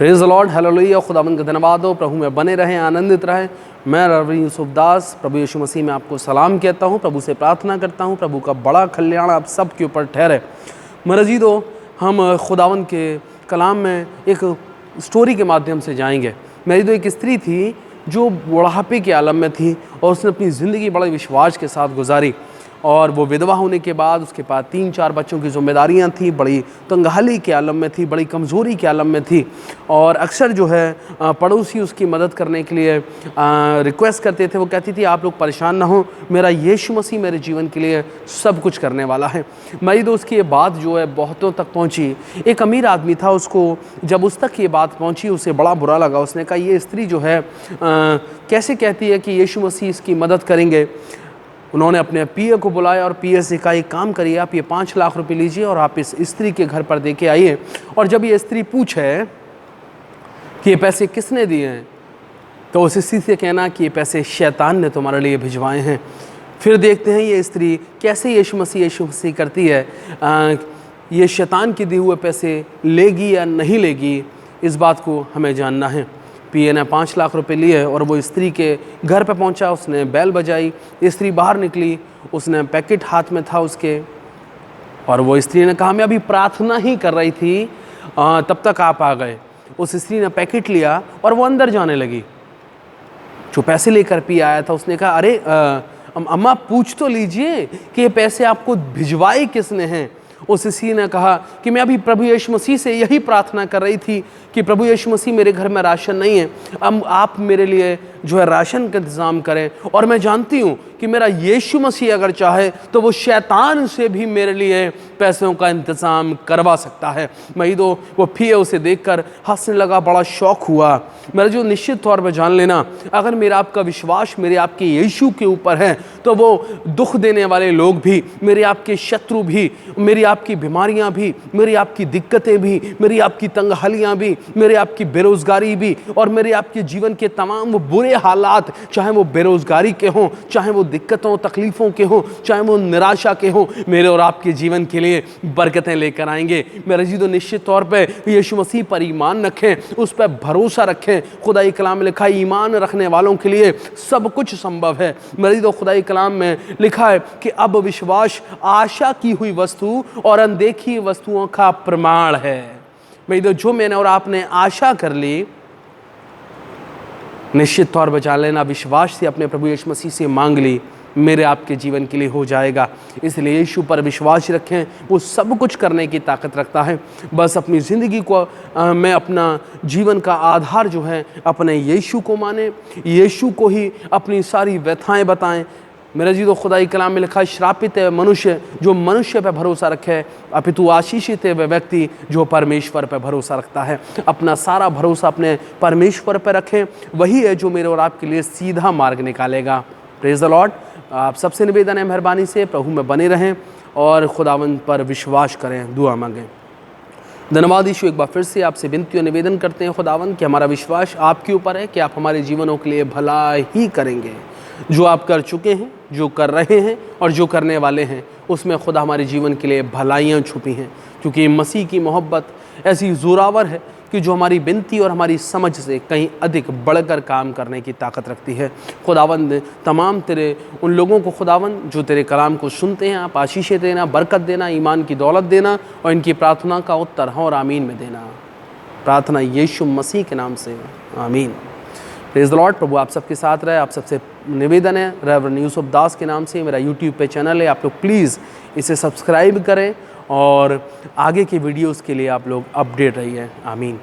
Praise the Lord, hallelujah. खुदावंद का धन्यवाद हो, प्रभु में बने रहें, आनंदित रहें। मैं रेवरेंड यूसुफ दास प्रभु यीशु मसीह में आपको सलाम कहता हूँ। प्रभु से प्रार्थना करता हूँ प्रभु का बड़ा कल्याण आप सब के ऊपर ठहरे। मरजीदो हम खुदावंद के कलाम में एक स्टोरी के माध्यम से जाएंगे। मेरी तो एक स्त्री थी जो बुढ़ापे के आलम में थी और उसने अपनी ज़िंदगी बड़े विश्वास के साथ गुजारी, और वो विधवा होने के बाद उसके पास 3-4 बच्चों की जिम्मेदारियां थी, बड़ी तंगहाली के आलम में थी, बड़ी कमज़ोरी के आलम में थी। और अक्सर जो है पड़ोसी उसकी मदद करने के लिए रिक्वेस्ट करते थे। वो कहती थी आप लोग परेशान ना हो, मेरा यीशु मसीह मेरे जीवन के लिए सब कुछ करने वाला है। मेरी दोस्त की ये बात जो है बहुतों तक पहुँची। एक अमीर आदमी था, उसको जब उस तक ये बात पहुँची उसे बड़ा बुरा लगा। उसने कहा ये स्त्री जो है कैसे कहती है कि यीशु मसीह इसकी मदद करेंगे। उन्होंने अपने पीए को बुलाया और पीए से कहा एक काम करिए, आप ये 5 लाख रुपए लीजिए और आप इस स्त्री के घर पर दे के आइए, और जब ये स्त्री पूछे कि ये पैसे किसने दिए हैं तो उस स्त्री से कहना कि ये पैसे शैतान ने तुम्हारे लिए भिजवाए हैं। फिर देखते हैं ये स्त्री कैसे यीशु मसीह करती है। ये शैतान के दिए हुए पैसे लेगी या नहीं लेगी, इस बात को हमें जानना है। पीए ने 5 लाख रुपए लिए और वो स्त्री के घर पे पहुंचा। उसने बैल बजाई, स्त्री बाहर निकली, उसने पैकेट हाथ में था उसके, और वो स्त्री ने कहा मैं अभी प्रार्थना ही कर रही थी तब तक आप आ गए। उस स्त्री ने पैकेट लिया और वो अंदर जाने लगी। जो पैसे लेकर पी आया था उसने कहा अरे अम्मा पूछ तो लीजिए कि ये पैसे आपको भिजवाए किसने हैं। उस स्त्री ने कहा कि मैं अभी प्रभु यीशु मसीह से यही प्रार्थना कर रही थी कि प्रभु यीशु मसीह मेरे घर में राशन नहीं है, अब आप मेरे लिए जो है राशन का इंतज़ाम करें, और मैं जानती हूँ कि मेरा यीशु मसीह अगर चाहे तो वो शैतान से भी मेरे लिए पैसों का इंतज़ाम करवा सकता है। मैं तो वो फिर उसे देखकर हंसने लगा, बड़ा शौक़ हुआ। मेरा जो निश्चित तौर पर जान लेना, अगर मेरा आपका विश्वास मेरे आपके यीशु के ऊपर है तो वो दुख देने वाले लोग भी, मेरे आपके शत्रु भी, मेरी आपकी बीमारियां भी, मेरी आपकी दिक्कतें भी, मेरी आपकी तंगहालियां भी, मेरे आपकी बेरोज़गारी भी, और मेरे आपके जीवन के तमाम वो बुरे हालात, चाहे वो बेरोज़गारी के हों, चाहे वो दिक्कतों तकलीफ़ों के हों, चाहे वो निराशा के हों, मेरे और आपके जीवन के लिए बरकतें लेकर आएंगे। मेरे जी तो निश्चित तौर पे यीशु मसीह पर ईमान रखें, उस पर भरोसा रखें। खुदाई कलाम में लिखा है ईमान रखने वालों के लिए सब कुछ संभव है। मेरे तो खुदाई कलाम में लिखा है कि अब विश्वास आशा की हुई वस्तु और अनदेखी वस्तुओं का प्रमाण है। मेरी तो जो मैंने और आपने आशा कर ली, निश्चित तौर पर जान लेना विश्वास से अपने प्रभु यीशु मसीह से मांग ली, मेरे आपके जीवन के लिए हो जाएगा। इसलिए यीशु पर विश्वास रखें, वो सब कुछ करने की ताकत रखता है। बस अपनी ज़िंदगी को मैं अपना जीवन का आधार जो है अपने यीशु को माने, यीशु को ही अपनी सारी व्यथाएं बताएं। मेरा जी तो खुदाई कलाम में लिखा श्रापित है मनुष्य जो मनुष्य पर भरोसा रखे, अपितु आशीषित है वह व्यक्ति जो परमेश्वर पर भरोसा रखता है। अपना सारा भरोसा अपने परमेश्वर पर रखें, वही है जो मेरे और आपके लिए सीधा मार्ग निकालेगा। Praise the Lord. आप सबसे निवेदन है मेहरबानी से प्रभु में बने रहें और खुदावंद पर विश्वास करें, दुआ मांगें। धन्यवाद यीशु, एक बार फिर से आपसे विनती और निवेदन करते हैं खुदावंद कि हमारा विश्वास आपके ऊपर है कि आप हमारे जीवनों के लिए भला ही करेंगे। जो आप कर चुके हैं, जो कर रहे हैं और जो करने वाले हैं, उसमें खुदा हमारे जीवन के लिए भलाइयाँ छुपी हैं, क्योंकि मसीह की मोहब्बत ऐसी ज़ोरावर है कि जो हमारी विनती और हमारी समझ से कहीं अधिक बढ़कर काम करने की ताकत रखती है। खुदावंद तमाम तेरे उन लोगों को खुदावंद जो तेरे कलाम को सुनते हैं, आप आशीषें देना, बरकत देना, ईमान की दौलत देना और इनकी प्रार्थना का उत्तर हाँ और आमीन में देना। प्रार्थना यीशु मसीह के नाम से, आमीन। Praise the Lord. प्रभु आप सबके साथ रहे। आप सबसे निवेदन है, रेवरेंड यूसुफ दास के नाम से मेरा यूट्यूब पे चैनल है, आप लोग प्लीज़ इसे सब्सक्राइब करें और आगे की वीडियोस के लिए आप लोग अपडेट रहिए। आमीन।